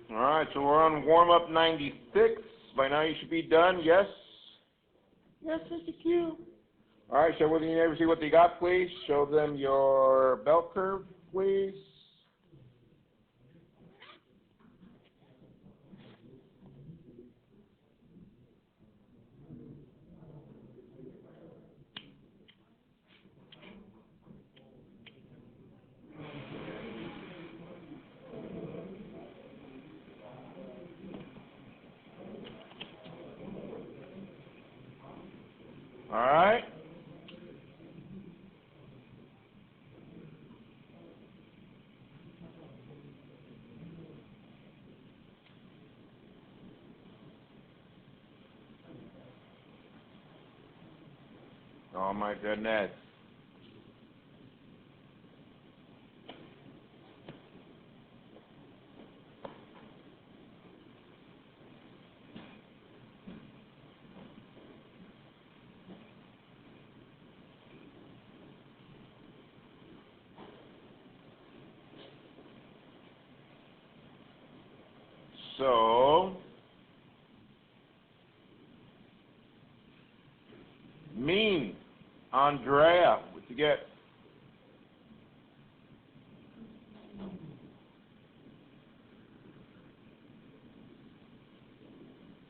All right, so we're on warm-up 96. By now you should be done, yes? Yes, Mr. Q. All right, share with your neighbors, see what they got, please. Show them your bell curve, please. All right. Oh my goodness. So, mean, Andrea, what you get?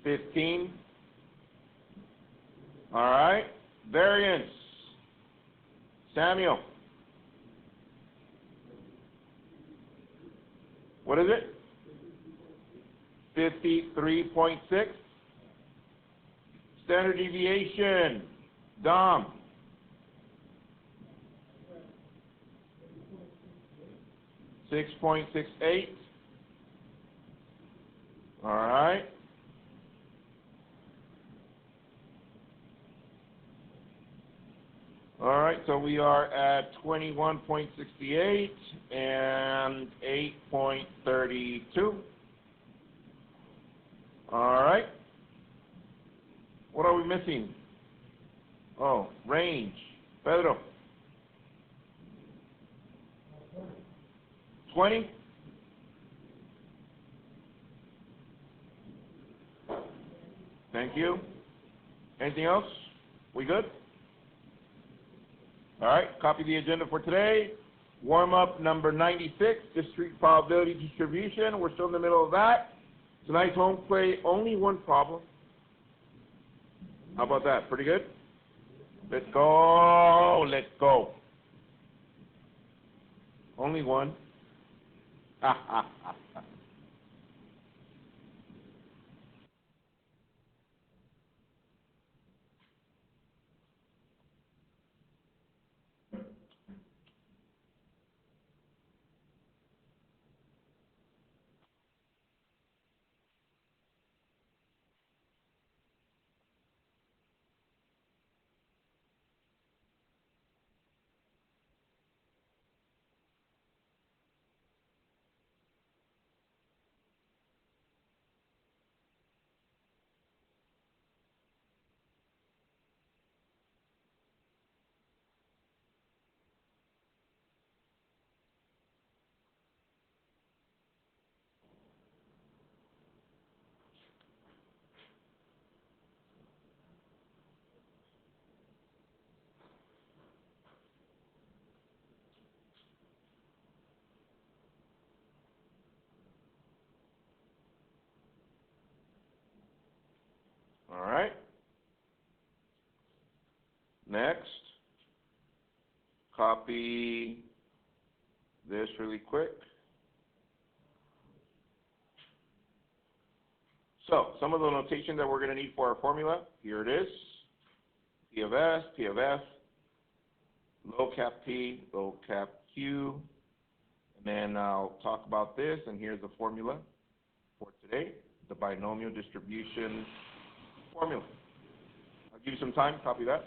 15. All right. Variance, Samuel. What is it? 53.6. Standard deviation, Dom. 6.68. All right. All right, so we are at 21.68 and 8.32. All right. What are we missing? Oh, range. Pedro. 20? Thank you. Anything else? We good? All right, copy the agenda for today. Warm-up number 96, discrete probability distribution. We're still in the middle of that. Tonight's home play, only one problem. How about that? Pretty good? Let's go. Let's go. Only one. Ha, ha, ha, ha. All right. Next, copy this really quick. So, some of the notation that we're going to need for our formula, here it is. P of S, P of F, low cap P, low cap Q, and then I'll talk about this, and here's the formula for today, the binomial distribution formula. I'll give you some time, copy that.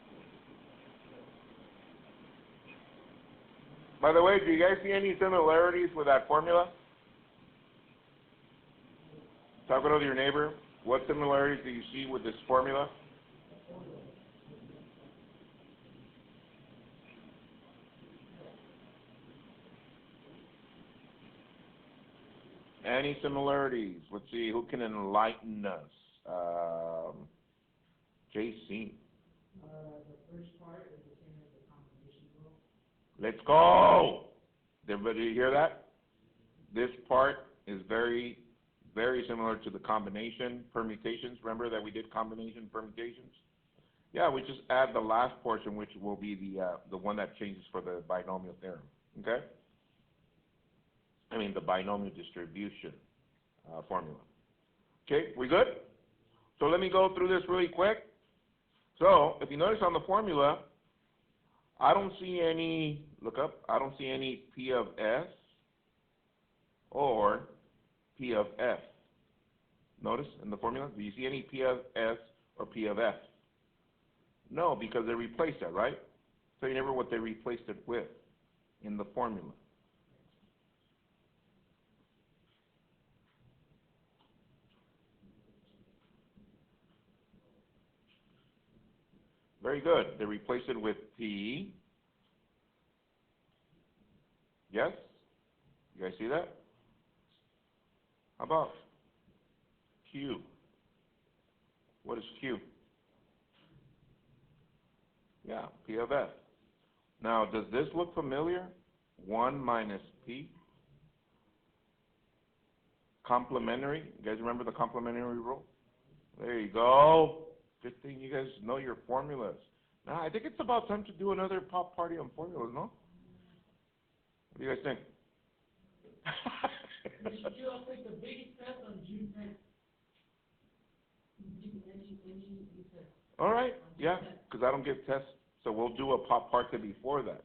By the way, do you guys see any similarities with that formula? Talk with your neighbor. What similarities do you see with this formula? Any similarities? Let's see, who can enlighten us? JC. The first part is the same as the combination rule. Let's go! Did everybody hear that? This part is very, very similar to the combination permutations. Remember that we did combination permutations? Yeah, we just add the last portion, which will be the one that changes for the binomial theorem. Okay? I mean the binomial distribution formula. Okay, we good? So let me go through this really quick. So if you notice on the formula, I don't see any, look up, I don't see any P of S or P of F. Notice in the formula, do you see any P of S or P of F? No, because they replaced that, right? So you never what they replaced it with in the formula. Very good. They replaced it with P. Yes? You guys see that? How about Q? What is Q? Yeah, P of F. Now, does this look familiar? 1 minus P. Complementary. You guys remember the complementary rule? There you go. Good thing you guys know your formulas. Now, I think it's about time to do another pop party on formulas, no? What do you guys think? We should do like the biggest test on June 10th. All right, yeah, because I don't give tests, so we'll do a pop party before that.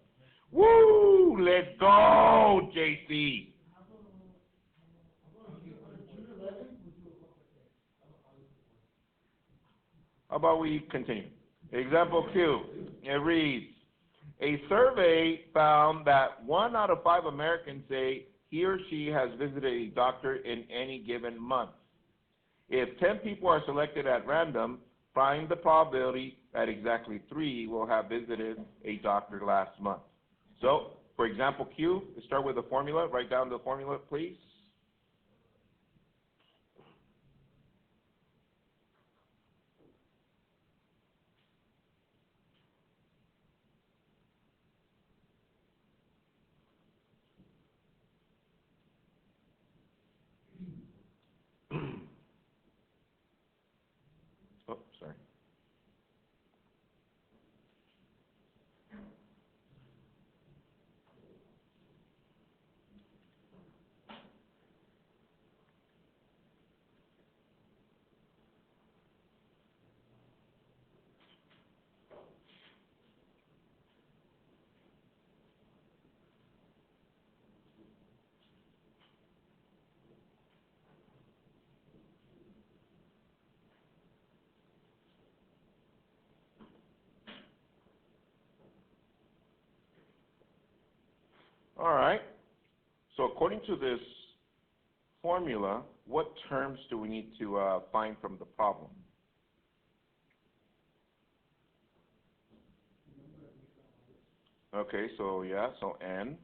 Woo! Let's go, JC. How about we continue? Example Q. It reads, a survey found that 1 out of 5 Americans say he or she has visited a doctor in any given month. If 10 people are selected at random, find the probability that exactly 3 will have visited a doctor last month. So, for example Q, let's start with the formula. Write down the formula, please. Oh, sorry. All right. So according to this formula, what terms do we need to find from the problem? Okay, so yeah, so N.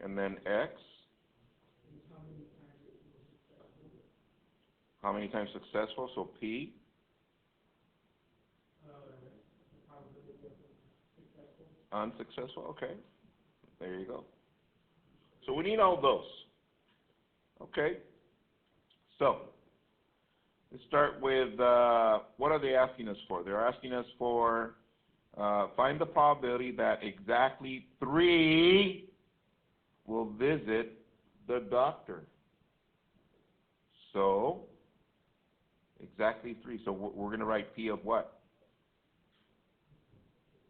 And then X. How many times successful? So P. Unsuccessful, okay. There you go. So we need all those. Okay. So let's start with what are they asking us for? They're asking us for find the probability that exactly 3 will visit the doctor. So exactly 3. So we're going to write P of what?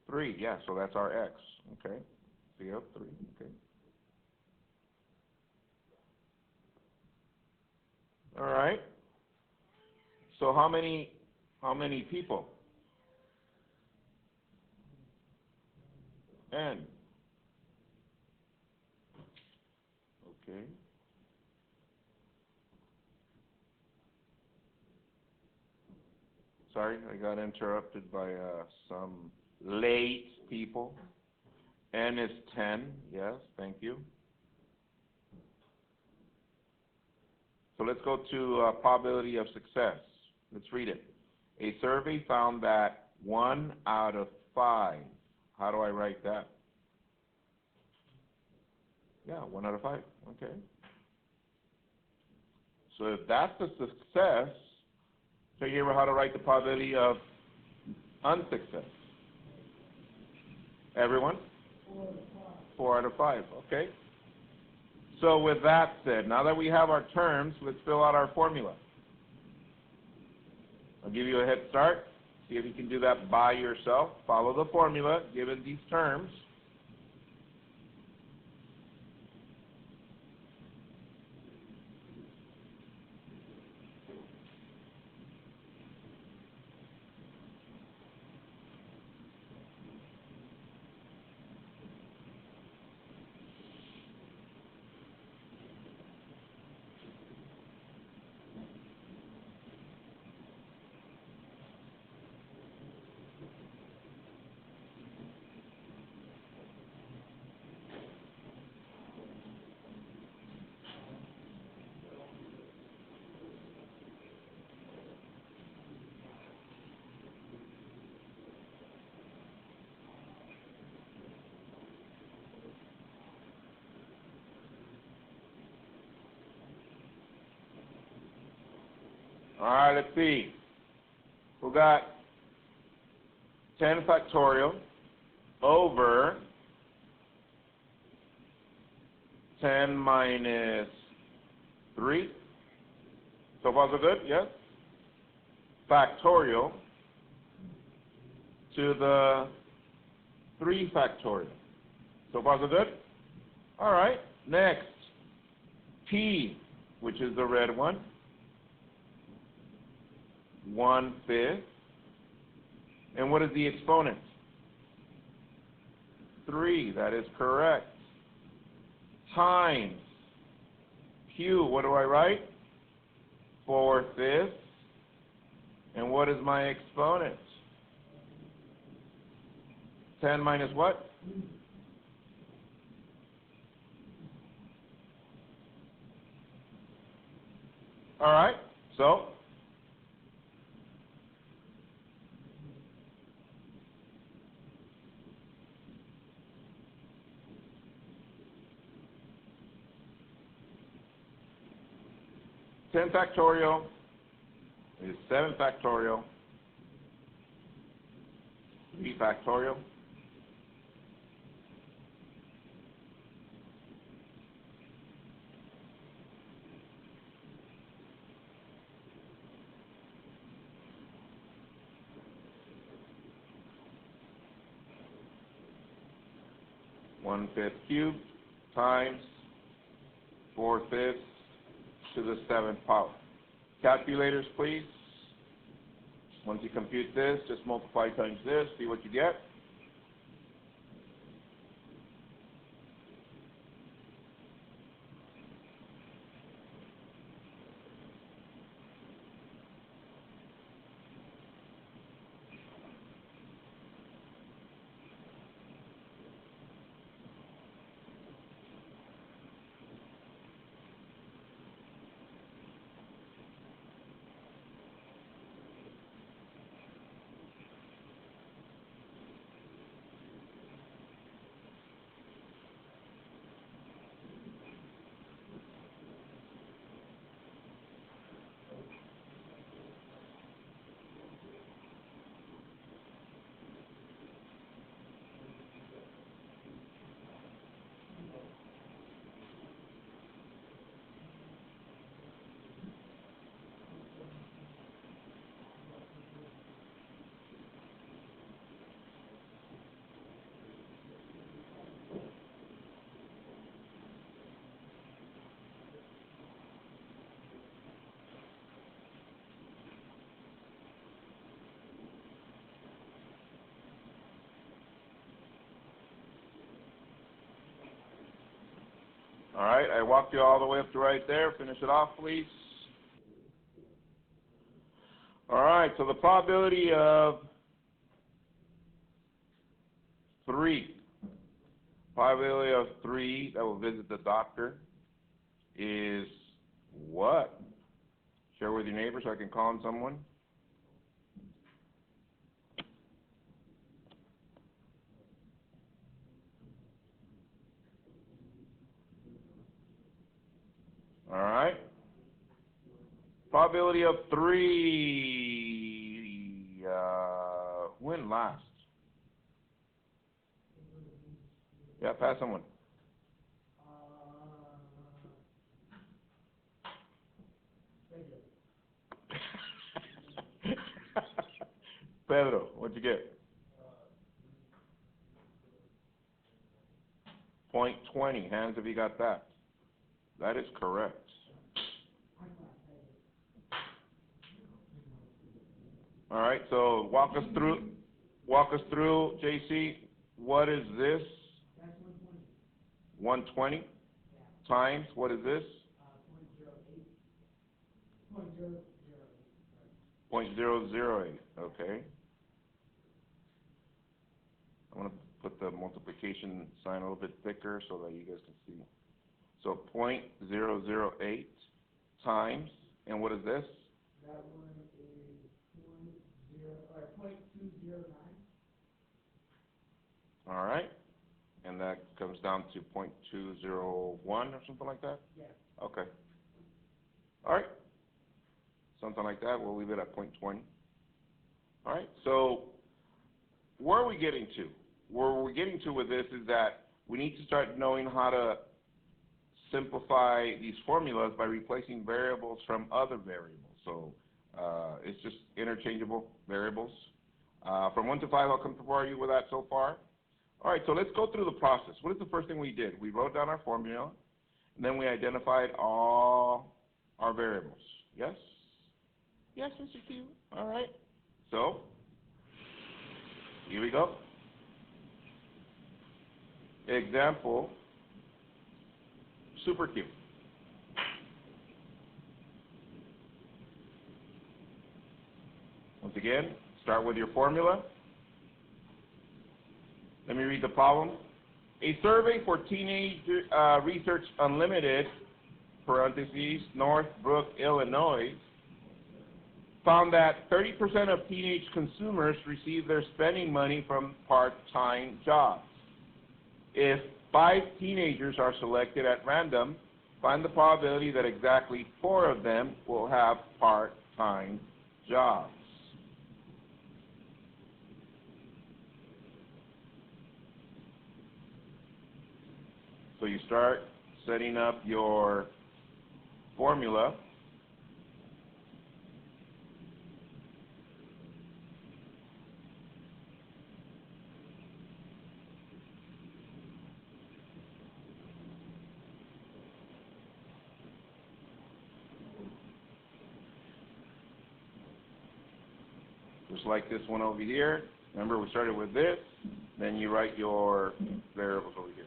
3, yeah, so that's our X, okay? P of 3, okay. All right. So how many people? N. Okay. Sorry, I got interrupted by some late people. N is 10, yes, thank you. So let's go to probability of success. Let's read it. A survey found that 1 out of 5. How do I write that? Yeah, 1 out of 5, okay. So if that's a success, tell you how to write the probability of unsuccess. Everyone? 4 out of 5, okay. So with that said, now that we have our terms, let's fill out our formula. I'll give you a head start. See if you can do that by yourself. Follow the formula given these terms. All right, let's see. We got 10 factorial over 10 minus 3. So far so good, yes? Factorial to the 3 factorial. So far so good? All right, next. P, which is the red one. 1/5. And what is the exponent? 3, that is correct. Times Q, what do I write? 4/5. And what is my exponent? 10 minus what? All right, so 10 factorial is 7 factorial, 3 factorial. One-fifth cubed times 4/5 to the 7th power. Calculators, please. Once you compute this, just multiply times this, see what you get. All right, I walked you all the way up to right there. Finish it off, please. All right, so the probability of 3 Probability of 3 that will visit the doctor is what? Share with your neighbor so I can call on someone. All right. Probability of 3. Who went last? Yeah, pass someone. Pedro, what'd you get? 0.20. Hands if you got that. That is correct. All right, so walk us through, JC. What is this? That's 120. 120 Yeah. times, what is this? 0.08. 0.008, okay. I'm going to put the multiplication sign a little bit thicker so that you guys can see. So 0.008 times, and what is this? That one is 0.209. All right, and that comes down to 0.201 or something like that? Yeah. Okay. All right. Something like that. We'll leave it at 0.20. All right. So where are we getting to? Where we're getting to with this is that we need to start knowing how to simplify these formulas by replacing variables from other variables. So it's just interchangeable variables. From 1 to 5, how comfortable are you with that so far? All right, so let's go through the process. What is the first thing we did? We wrote down our formula, and then we identified all our variables. Yes? Yes, Mr. Q. All right. So, here we go. Example, super Q. Once again, start with your formula. Let me read the problem. A survey for Teenage Research Unlimited, parentheses, Northbrook, Illinois, found that 30% of teenage consumers receive their spending money from part-time jobs. If 5 teenagers are selected at random, find the probability that exactly 4 of them will have part-time jobs. So you start setting up your formula. Just like this one over here. Remember, we started with this, then you write your variables over here.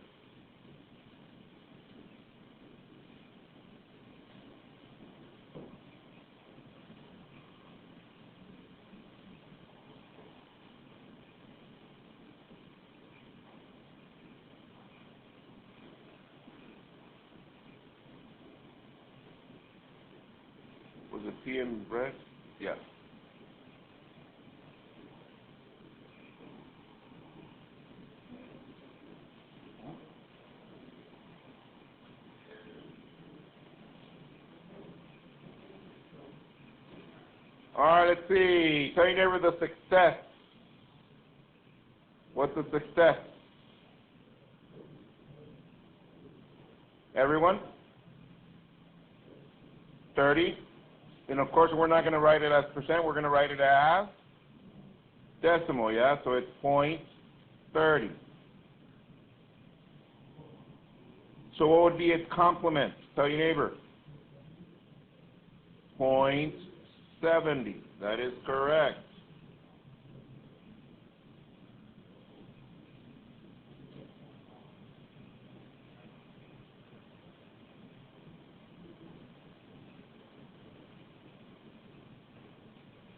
Was it P in red? Yes. All right, let's see. Tell your neighbor the success. What's the success? Everyone? 30. And of course, we're not going to write it as percent. We're going to write it as decimal, yeah? So it's 0.30. So what would be its complement? Tell your neighbor. 0.70. That is correct.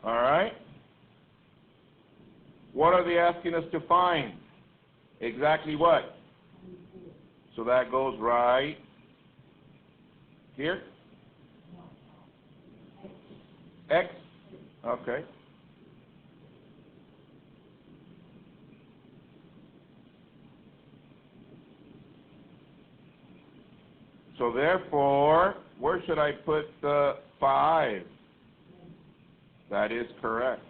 All right. What are they asking us to find? Exactly what? So that goes right here. X. Okay. So therefore, where should I put the 5? That is correct.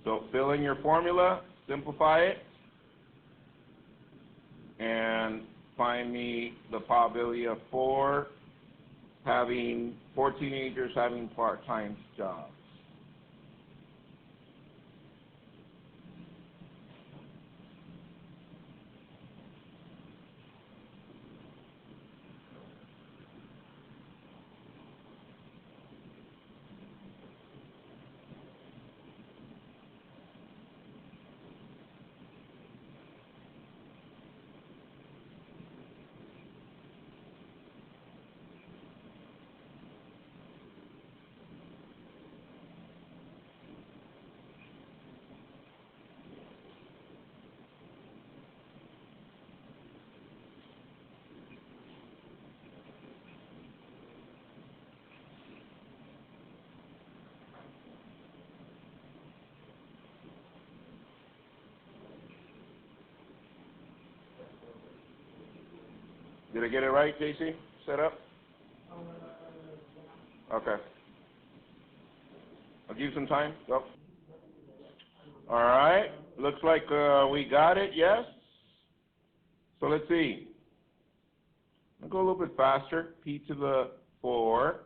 So fill in your formula, simplify it, and find me the probability of 4 teenagers having part-time jobs. Did I get it right, JC? Set up? Okay. I'll give you some time. Go. All right. Looks like we got it, yes? So let's see. I'll go a little bit faster. P to the 4.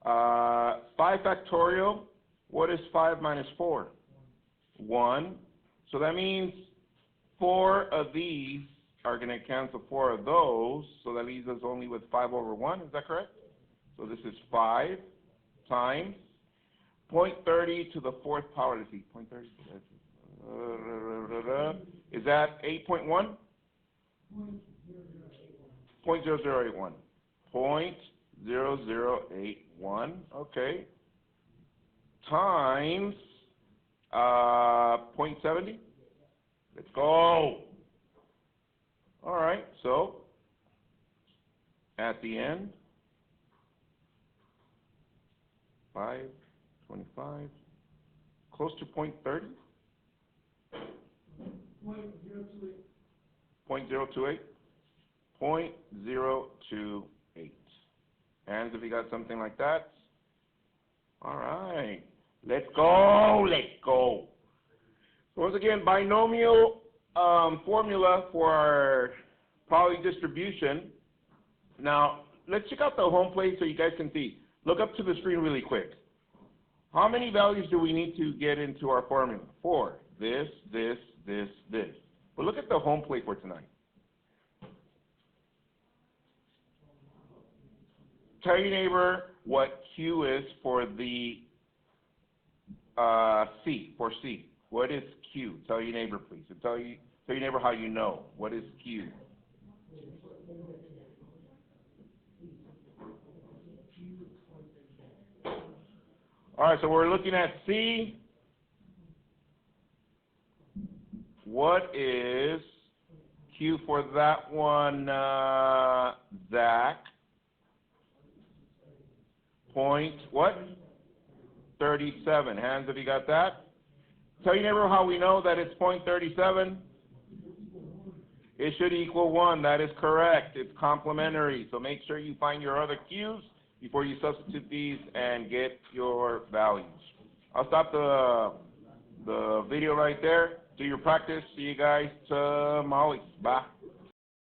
5 factorial. What is 5 minus 4? 1. So that means 4 of these are going to cancel 4 of those. So that leaves us only with 5 over 1. Is that correct? So this is 5 times 0.30 to the 4th power. Let's see. 0.30. Is that 8.1? 0.0081. 0.0081. Okay. Times 0.70. Let's go. All right. So at the end, 5.25, close to 0.30. 0.028. 0.028. Hands if you got something like that. All right. Let's go. Let's go. So once again, binomial formula for our probability distribution. Now, let's check out the home plate so you guys can see. Look up to the screen really quick. How many values do we need to get into our formula? 4. This, this, this, this. But look at the home plate for tonight. Tell your neighbor what Q is for the C, for C. What is Q? Tell your neighbor, please. Tell your neighbor how you know. What is Q? All right, so we're looking at C. What is Q for that one, Zach? Point what? 37. Hands, have you got that? Tell your neighbor how we know that it's 0.37. It should equal 1. That is correct. It's complementary. So make sure you find your other Q's before you substitute these and get your values. I'll stop the video right there. Do your practice. See you guys tomorrow. Bye.